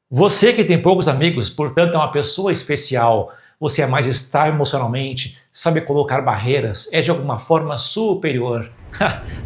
Você que tem poucos amigos, portanto é uma pessoa especial, você é mais estável emocionalmente, sabe colocar barreiras, é de alguma forma superior.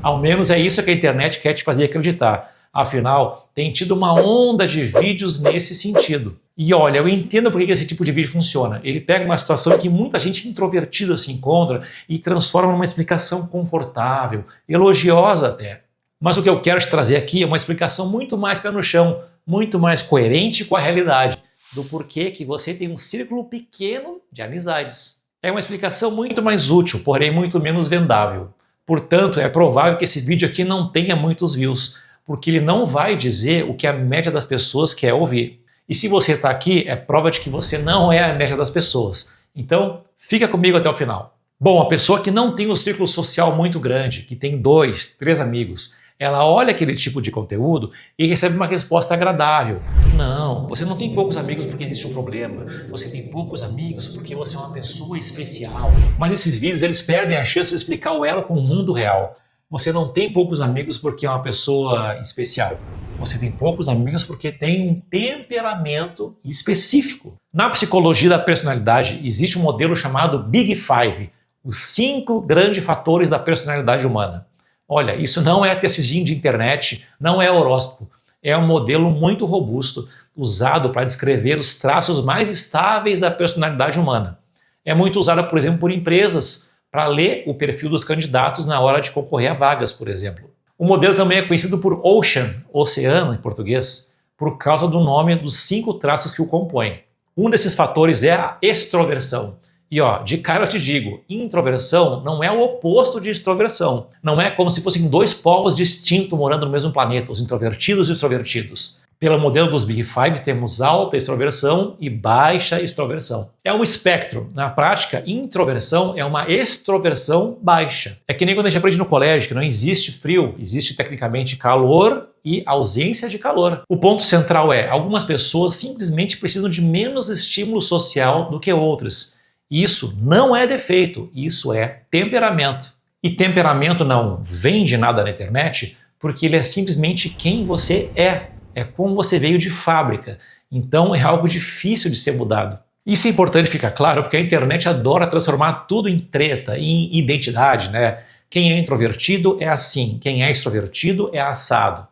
Ao menos é isso que a internet quer te fazer acreditar. Afinal, tem tido uma onda de vídeos nesse sentido. E olha, eu entendo por que esse tipo de vídeo funciona. Ele pega uma situação que muita gente introvertida se encontra e transforma numa explicação confortável, elogiosa até. Mas o que eu quero te trazer aqui é uma explicação muito mais pé no chão, muito mais coerente com a realidade, do porquê que você tem um círculo pequeno de amizades. É uma explicação muito mais útil, porém muito menos vendável. Portanto, é provável que esse vídeo aqui não tenha muitos views, porque ele não vai dizer o que a média das pessoas quer ouvir. E se você está aqui, é prova de que você não é a média das pessoas. Então, fica comigo até o final. Bom, a pessoa que não tem um círculo social muito grande, que tem 2, 3 amigos, ela olha aquele tipo de conteúdo e recebe uma resposta agradável. Não, você não tem poucos amigos porque existe um problema. Você tem poucos amigos porque você é uma pessoa especial. Mas esses vídeos, eles perdem a chance de explicar o elo com o mundo real. Você não tem poucos amigos porque é uma pessoa especial. Você tem poucos amigos porque tem um temperamento específico. Na psicologia da personalidade, existe um modelo chamado Big Five, os 5 grandes fatores da personalidade humana. Olha, isso não é testezinho de internet, não é horóscopo. É um modelo muito robusto, usado para descrever os traços mais estáveis da personalidade humana. É muito usado, por exemplo, por empresas, para ler o perfil dos candidatos na hora de concorrer a vagas, por exemplo. O modelo também é conhecido por Ocean, oceano em português, por causa do nome dos 5 traços que o compõem. Um desses fatores é a extroversão. E ó, de cara eu te digo, introversão não é o oposto de extroversão. Não é como se fossem 2 povos distintos morando no mesmo planeta, os introvertidos e os extrovertidos. Pelo modelo dos Big Five, temos alta extroversão e baixa extroversão. É um espectro. Na prática, introversão é uma extroversão baixa. É que nem quando a gente aprende no colégio, que não existe frio, existe tecnicamente calor e ausência de calor. O ponto central é, algumas pessoas simplesmente precisam de menos estímulo social do que outras. Isso não é defeito, isso é temperamento. E temperamento não vem de nada na internet, porque ele é simplesmente quem você é. É como você veio de fábrica. Então é algo difícil de ser mudado. Isso é importante ficar claro, porque a internet adora transformar tudo em treta, em identidade, né? Quem é introvertido é assim, quem é extrovertido é assado.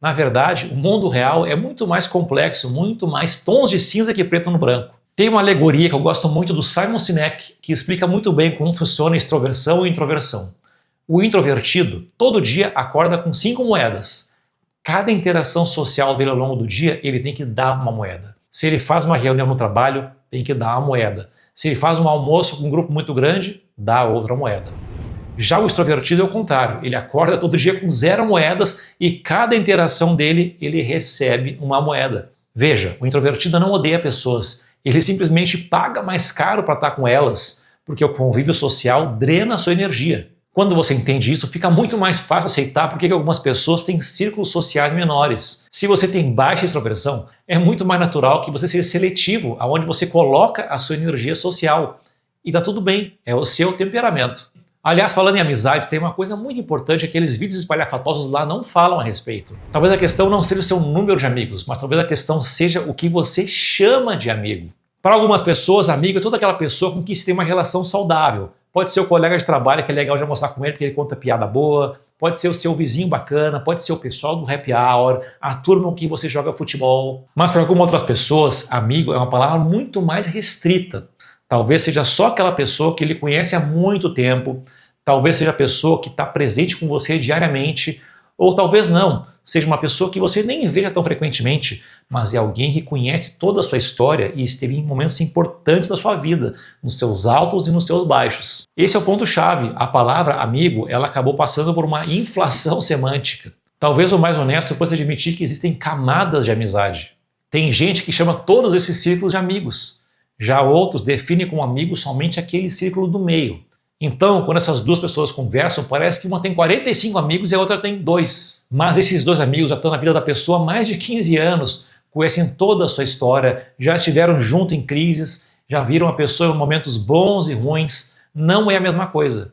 Na verdade, o mundo real é muito mais complexo, muito mais tons de cinza que preto no branco. Tem uma alegoria que eu gosto muito do Simon Sinek, que explica muito bem como funciona a extroversão e introversão. O introvertido, todo dia, acorda com 5 moedas. Cada interação social dele ao longo do dia, ele tem que dar uma moeda. Se ele faz uma reunião no trabalho, tem que dar uma moeda. Se ele faz um almoço com um grupo muito grande, dá outra moeda. Já o extrovertido é o contrário. Ele acorda todo dia com 0 moedas e cada interação dele, ele recebe uma moeda. Veja, o introvertido não odeia pessoas. Ele simplesmente paga mais caro para estar com elas, porque o convívio social drena a sua energia. Quando você entende isso, fica muito mais fácil aceitar porque algumas pessoas têm círculos sociais menores. Se você tem baixa extroversão, é muito mais natural que você seja seletivo aonde você coloca a sua energia social. E tá tudo bem, é o seu temperamento. Aliás, falando em amizades, tem uma coisa muito importante, aqueles vídeos espalhafatosos lá não falam a respeito. Talvez a questão não seja o seu número de amigos, mas talvez a questão seja o que você chama de amigo. Para algumas pessoas, amigo é toda aquela pessoa com quem se tem uma relação saudável. Pode ser o colega de trabalho que é legal de almoçar com ele porque ele conta piada boa, pode ser o seu vizinho bacana, pode ser o pessoal do happy hour, a turma com quem você joga futebol. Mas para algumas outras pessoas, amigo é uma palavra muito mais restrita. Talvez seja só aquela pessoa que ele conhece há muito tempo, talvez seja a pessoa que está presente com você diariamente, ou talvez não, seja uma pessoa que você nem veja tão frequentemente, mas é alguém que conhece toda a sua história e esteve em momentos importantes da sua vida, nos seus altos e nos seus baixos. Esse é o ponto-chave. A palavra amigo, ela acabou passando por uma inflação semântica. Talvez o mais honesto fosse admitir que existem camadas de amizade. Tem gente que chama todos esses círculos de amigos. Já outros definem como amigo somente aquele círculo do meio. Então, quando essas 2 pessoas conversam, parece que uma tem 45 amigos e a outra tem 2. Mas esses 2 amigos já estão na vida da pessoa há mais de 15 anos, conhecem toda a sua história, já estiveram junto em crises, já viram a pessoa em momentos bons e ruins. Não é a mesma coisa.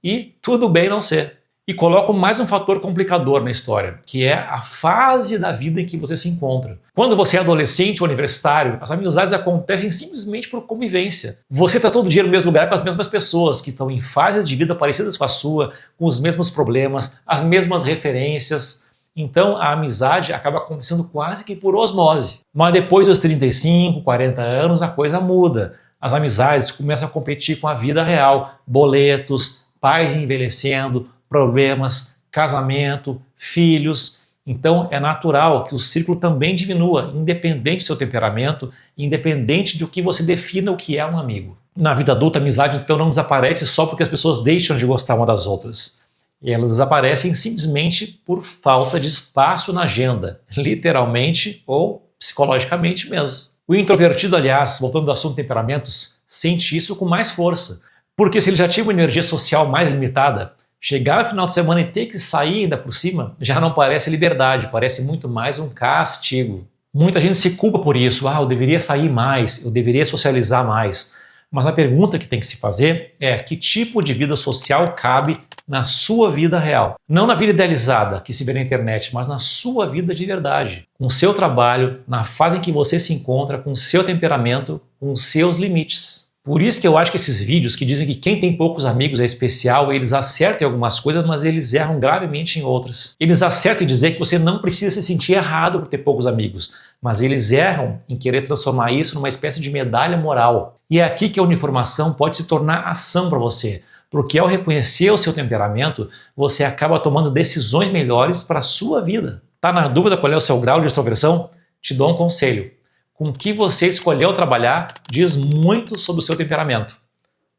E tudo bem não ser. E coloco mais um fator complicador na história, que é a fase da vida em que você se encontra. Quando você é adolescente ou universitário, as amizades acontecem simplesmente por convivência. Você está todo dia no mesmo lugar com as mesmas pessoas, que estão em fases de vida parecidas com a sua, com os mesmos problemas, as mesmas referências. Então a amizade acaba acontecendo quase que por osmose. Mas depois dos 35, 40 anos, a coisa muda. As amizades começam a competir com a vida real. Boletos, pais envelhecendo, problemas, casamento, filhos. Então é natural que o círculo também diminua, independente do seu temperamento, independente do que você defina o que é um amigo. Na vida adulta, a amizade então não desaparece só porque as pessoas deixam de gostar uma das outras. Elas desaparecem simplesmente por falta de espaço na agenda, literalmente ou psicologicamente mesmo. O introvertido, aliás, voltando ao assunto temperamentos, sente isso com mais força, porque se ele já tinha uma energia social mais limitada, chegar no final de semana e ter que sair ainda por cima já não parece liberdade, parece muito mais um castigo. Muita gente se culpa por isso, eu deveria sair mais, eu deveria socializar mais. Mas a pergunta que tem que se fazer é que tipo de vida social cabe na sua vida real. Não na vida idealizada que se vê na internet, mas na sua vida de verdade. Com o seu trabalho, na fase em que você se encontra, com o seu temperamento, com os seus limites. Por isso que eu acho que esses vídeos que dizem que quem tem poucos amigos é especial, eles acertam em algumas coisas, mas eles erram gravemente em outras. Eles acertam em dizer que você não precisa se sentir errado por ter poucos amigos, mas eles erram em querer transformar isso numa espécie de medalha moral. E é aqui que a uniformação pode se tornar ação para você, porque ao reconhecer o seu temperamento, você acaba tomando decisões melhores para a sua vida. Tá na dúvida qual é o seu grau de extroversão? Te dou um conselho. Com que você escolheu trabalhar diz muito sobre o seu temperamento.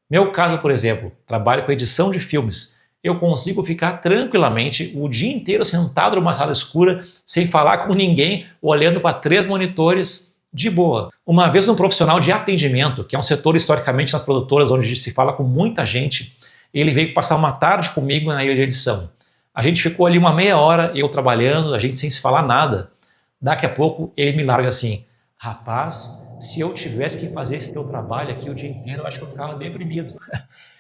Meu caso, por exemplo, trabalho com edição de filmes. Eu consigo ficar tranquilamente o dia inteiro sentado numa sala escura, sem falar com ninguém, olhando para 3 monitores, de boa. Uma vez um profissional de atendimento, que é um setor historicamente nas produtoras onde se fala com muita gente, ele veio passar uma tarde comigo na ilha de edição. A gente ficou ali uma meia hora, eu trabalhando, a gente sem se falar nada. Daqui a pouco ele me larga assim: rapaz, se eu tivesse que fazer esse teu trabalho aqui o dia inteiro, eu acho que eu ficava deprimido.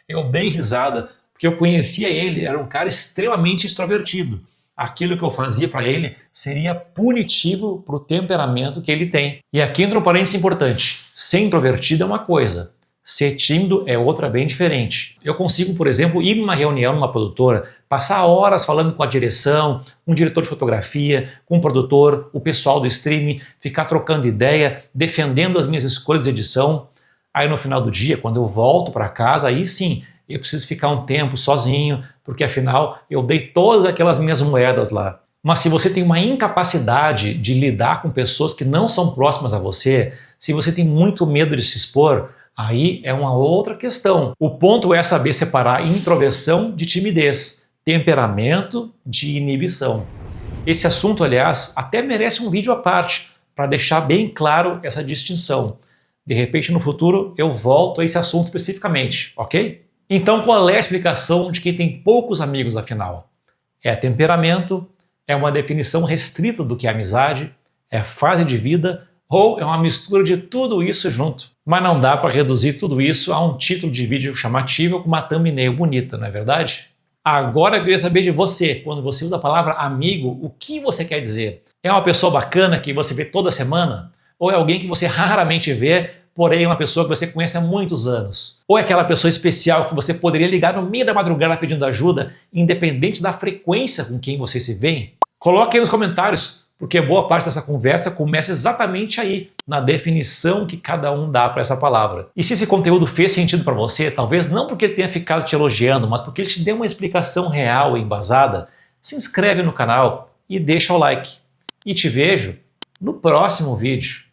Eu dei risada, porque eu conhecia ele, era um cara extremamente extrovertido. Aquilo que eu fazia para ele seria punitivo para o temperamento que ele tem. E aqui entra um parênteses importante. Ser introvertido é uma coisa, ser tímido é outra bem diferente. Eu consigo, por exemplo, ir numa reunião numa produtora, passar horas falando com a direção, com o diretor de fotografia, com o produtor, o pessoal do streaming, ficar trocando ideia, defendendo as minhas escolhas de edição. Aí no final do dia, quando eu volto para casa, aí sim, eu preciso ficar um tempo sozinho, porque afinal eu dei todas aquelas minhas moedas lá. Mas se você tem uma incapacidade de lidar com pessoas que não são próximas a você, se você tem muito medo de se expor, aí é uma outra questão. O ponto é saber separar introversão de timidez, temperamento de inibição. Esse assunto, aliás, até merece um vídeo à parte, para deixar bem claro essa distinção. De repente, no futuro, eu volto a esse assunto especificamente, ok? Então, qual é a explicação de quem tem poucos amigos, afinal? É temperamento? É uma definição restrita do que é amizade? É fase de vida? Ou é uma mistura de tudo isso junto? Mas não dá para reduzir tudo isso a um título de vídeo chamativo com uma thumbnail bonita, não é verdade? Agora eu queria saber de você, quando você usa a palavra amigo, o que você quer dizer? É uma pessoa bacana que você vê toda semana? Ou é alguém que você raramente vê, porém é uma pessoa que você conhece há muitos anos? Ou é aquela pessoa especial que você poderia ligar no meio da madrugada pedindo ajuda, independente da frequência com quem você se vê? Coloque aí nos comentários, porque boa parte dessa conversa começa exatamente aí, na definição que cada um dá para essa palavra. E se esse conteúdo fez sentido para você, talvez não porque ele tenha ficado te elogiando, mas porque ele te deu uma explicação real e embasada, se inscreve no canal e deixa o like. E te vejo no próximo vídeo.